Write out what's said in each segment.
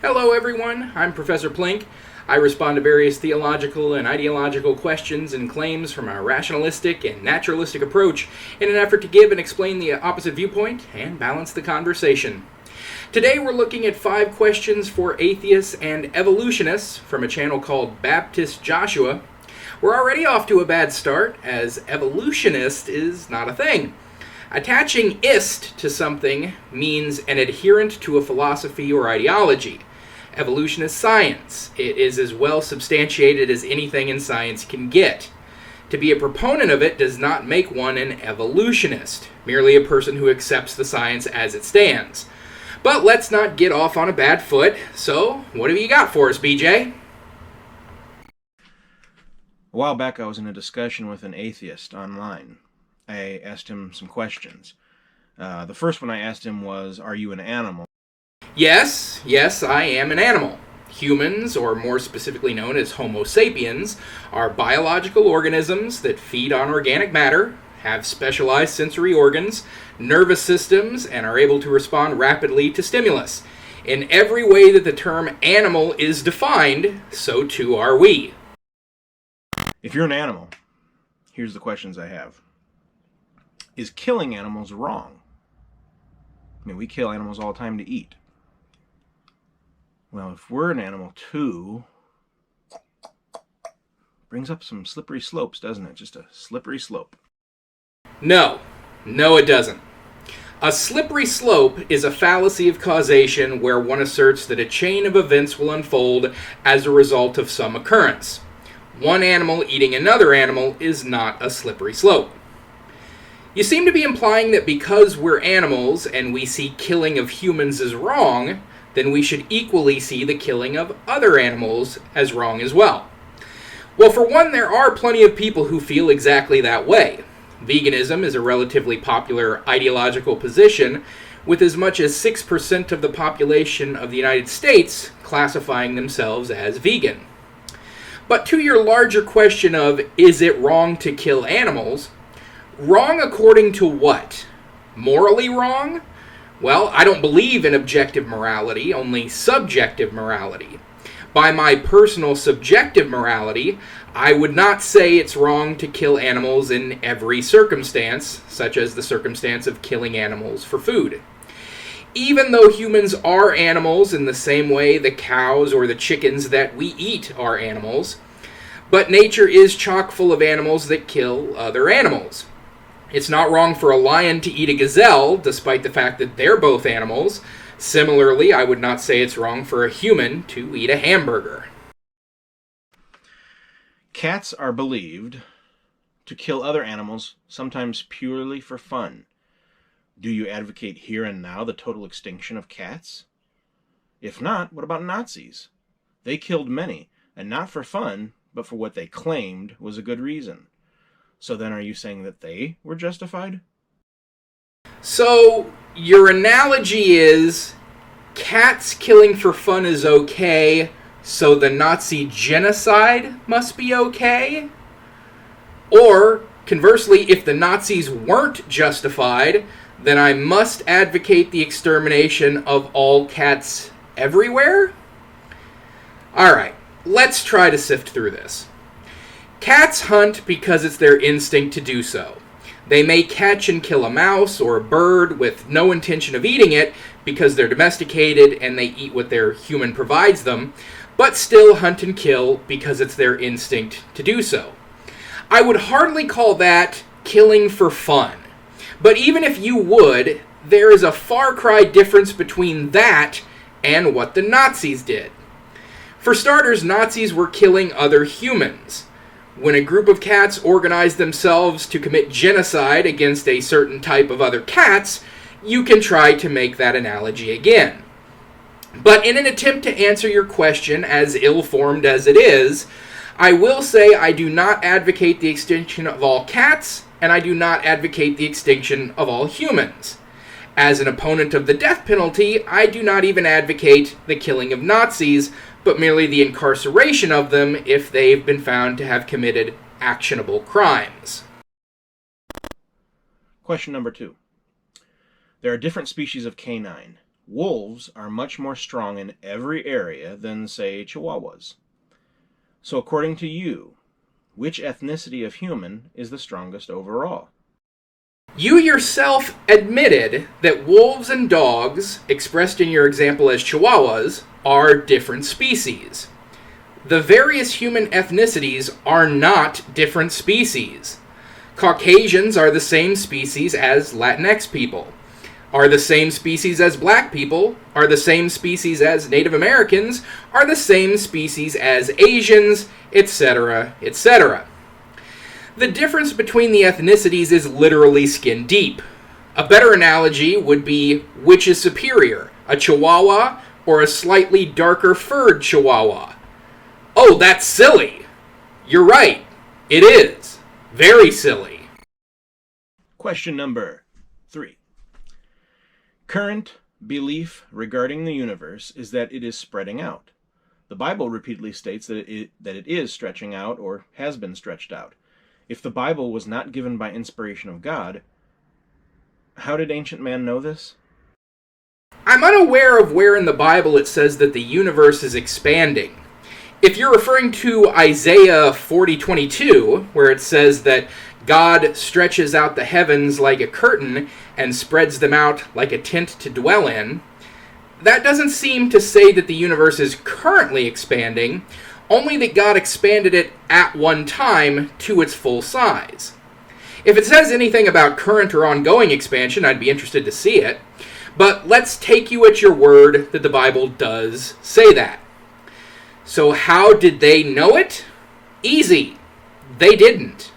Hello, everyone. I'm Professor Plink. I respond to various theological and ideological questions and claims from a rationalistic and naturalistic approach in an effort to give and explain the opposite viewpoint and balance the conversation. Today, we're looking at 5 questions for atheists and evolutionists from a channel called Baptist Joshua. We're already off to a bad start, as evolutionist is not a thing. Attaching ist to something means an adherent to a philosophy or ideology. Evolution is science. It is as well substantiated as anything in science can get. To be a proponent of it does not make one an evolutionist, merely a person who accepts the science as it stands. But let's not get off on a bad foot, so what have you got for us, BJ? A while back I was in a discussion with an atheist online. I asked him some questions. The first one I asked him was, are you an animal? Yes, I am an animal. Humans, or more specifically known as Homo sapiens, are biological organisms that feed on organic matter, have specialized sensory organs, nervous systems, and are able to respond rapidly to stimulus. In every way that the term animal is defined, so too are we. If you're an animal, here's the questions I have. Is killing animals wrong? I mean, we kill animals all the time to eat. Well, if we're an animal too, brings up some slippery slopes, doesn't it? Just a slippery slope. No, it doesn't. A slippery slope is a fallacy of causation where one asserts that a chain of events will unfold as a result of some occurrence. One animal eating another animal is not a slippery slope. You seem to be implying that because we're animals and we see killing of humans as wrong, then we should equally see the killing of other animals as wrong as well. Well, for one, there are plenty of people who feel exactly that way. Veganism is a relatively popular ideological position, with as much as 6% of the population of the United States classifying themselves as vegan. But to your larger question of, is it wrong to kill animals? Wrong according to what? Morally wrong? Well, I don't believe in objective morality, only subjective morality. By my personal subjective morality, I would not say it's wrong to kill animals in every circumstance, such as the circumstance of killing animals for food. Even though humans are animals in the same way the cows or the chickens that we eat are animals, but nature is chock full of animals that kill other animals. It's not wrong for a lion to eat a gazelle, despite the fact that they're both animals. Similarly, I would not say it's wrong for a human to eat a hamburger. Cats are believed to kill other animals, sometimes purely for fun. Do you advocate here and now the total extinction of cats? If not, what about Nazis? They killed many, and not for fun, but for what they claimed was a good reason. So then are you saying that they were justified? So, your analogy is cats killing for fun is okay, so the Nazi genocide must be okay? Or, conversely, if the Nazis weren't justified, then I must advocate the extermination of all cats everywhere? Alright, let's try to sift through this. Cats hunt because it's their instinct to do so. They may catch and kill a mouse or a bird with no intention of eating it because they're domesticated and they eat what their human provides them, but still hunt and kill because it's their instinct to do so. I would hardly call that killing for fun. But even if you would, there is a far cry difference between that and what the Nazis did. For starters, Nazis were killing other humans. When a group of cats organized themselves to commit genocide against a certain type of other cats, you can try to make that analogy again. But in an attempt to answer your question, as ill-formed as it is, I will say I do not advocate the extinction of all cats, and I do not advocate the extinction of all humans. As an opponent of the death penalty, I do not even advocate the killing of Nazis, but merely the incarceration of them if they've been found to have committed actionable crimes. Question number 2. There are different species of canine. wolves are much more strong in every area than, say, Chihuahuas. So according to you, which ethnicity of human is the strongest overall? You yourself admitted that wolves and dogs, expressed in your example as Chihuahuas, are different species. The various human ethnicities are not different species. Caucasians are the same species as Latinx people, are the same species as black people, are the same species as Native Americans, are the same species as Asians, etc., etc. The difference between the ethnicities is literally skin deep. A better analogy would be which is superior, a Chihuahua or a slightly darker furred Chihuahua. Oh, that's silly. You're right. It is. Very silly. Question number 3. Current belief regarding the universe is that it is spreading out. The Bible repeatedly states that it is stretching out or has been stretched out. If the Bible was not given by inspiration of God, how did ancient man know this? I'm unaware of where in the Bible it says that the universe is expanding. If you're referring to Isaiah 40:22, where it says that God stretches out the heavens like a curtain and spreads them out like a tent to dwell in, that doesn't seem to say that the universe is currently expanding, only that God expanded it at one time to its full size. If it says anything about current or ongoing expansion, I'd be interested to see it, but let's take you at your word that the Bible does say that. So how did they know it? Easy. They didn't.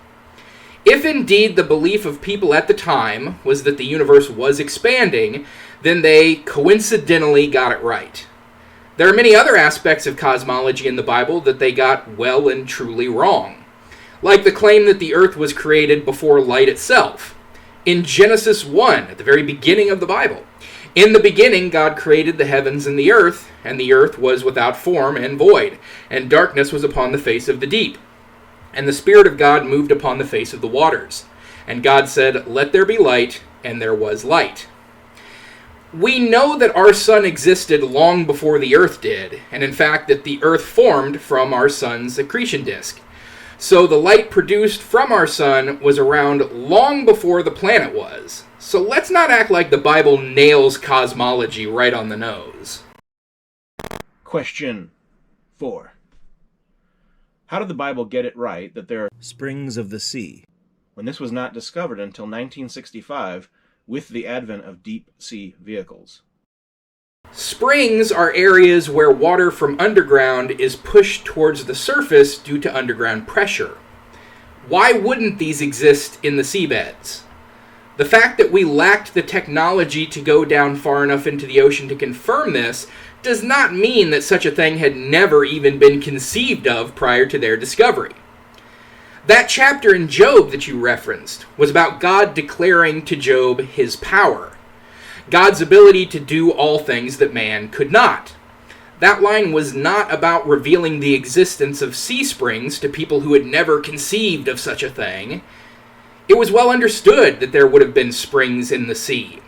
If indeed the belief of people at the time was that the universe was expanding, then they coincidentally got it right. There are many other aspects of cosmology in the Bible that they got well and truly wrong, like the claim that the earth was created before light itself. In Genesis 1, at the very beginning of the Bible, in the beginning God created the heavens and the earth was without form and void, and darkness was upon the face of the deep. And the Spirit of God moved upon the face of the waters. And God said, "Let there be light," and there was light. We know that our sun existed long before the earth did, and in fact that the earth formed from our sun's accretion disk. So the light produced from our sun was around long before the planet was. So let's not act like the Bible nails cosmology right on the nose. Question 4. How did the Bible get it right that there are springs of the sea, when this was not discovered until 1965 with the advent of deep sea vehicles? Springs are areas where water from underground is pushed towards the surface due to underground pressure. Why wouldn't these exist in the seabeds? The fact that we lacked the technology to go down far enough into the ocean to confirm this does not mean that such a thing had never even been conceived of prior to their discovery. That chapter in Job that you referenced was about God declaring to Job his power, God's ability to do all things that man could not. That line was not about revealing the existence of sea springs to people who had never conceived of such a thing. It was well understood that there would have been springs in the sea,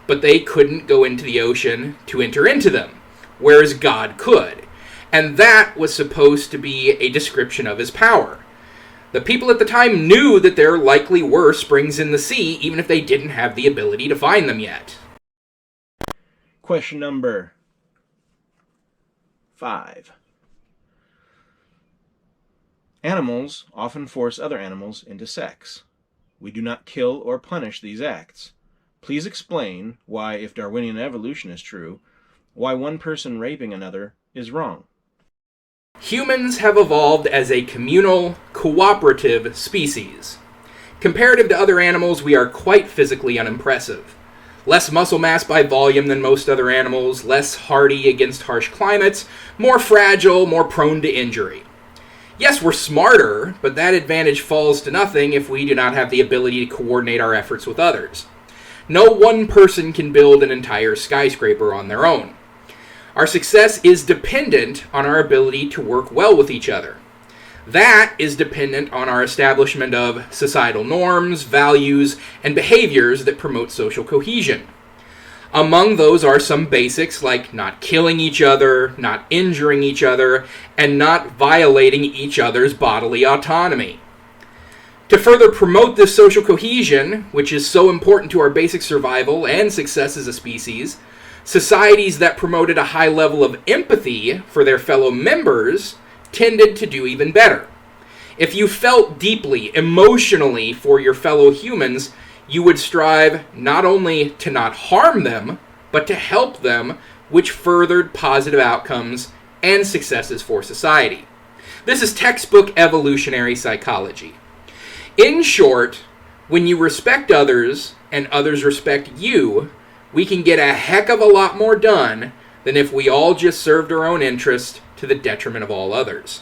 but they couldn't go into the ocean to enter into them, whereas God could. And that was supposed to be a description of his power. The people at the time knew that there likely were springs in the sea, even if they didn't have the ability to find them yet. Question number 5. Animals often force other animals into sex. We do not kill or punish these acts. Please explain why, if Darwinian evolution is true, why one person raping another is wrong. Humans have evolved as a communal, cooperative species. Comparative to other animals, we are quite physically unimpressive. Less muscle mass by volume than most other animals, less hardy against harsh climates, more fragile, more prone to injury. Yes, we're smarter, but that advantage falls to nothing if we do not have the ability to coordinate our efforts with others. No one person can build an entire skyscraper on their own. Our success is dependent on our ability to work well with each other. That is dependent on our establishment of societal norms, values, and behaviors that promote social cohesion. Among those are some basics like not killing each other, not injuring each other, and not violating each other's bodily autonomy. To further promote this social cohesion, which is so important to our basic survival and success as a species, societies that promoted a high level of empathy for their fellow members tended to do even better. If you felt deeply, emotionally for your fellow humans, you would strive not only to not harm them, but to help them, which furthered positive outcomes and successes for society. This is textbook evolutionary psychology. In short, when you respect others and others respect you, we can get a heck of a lot more done than if we all just served our own interest to the detriment of all others.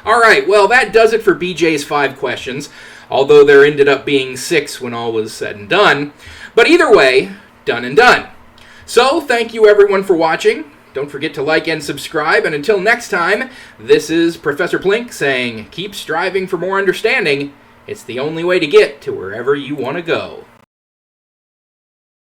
Alright, well that does it for BJ's 5 questions, although there ended up being 6 when all was said and done. But either way, done and done. So, thank you everyone for watching. Don't forget to like and subscribe, and until next time, this is Professor Plink saying, keep striving for more understanding. It's the only way to get to wherever you want to go.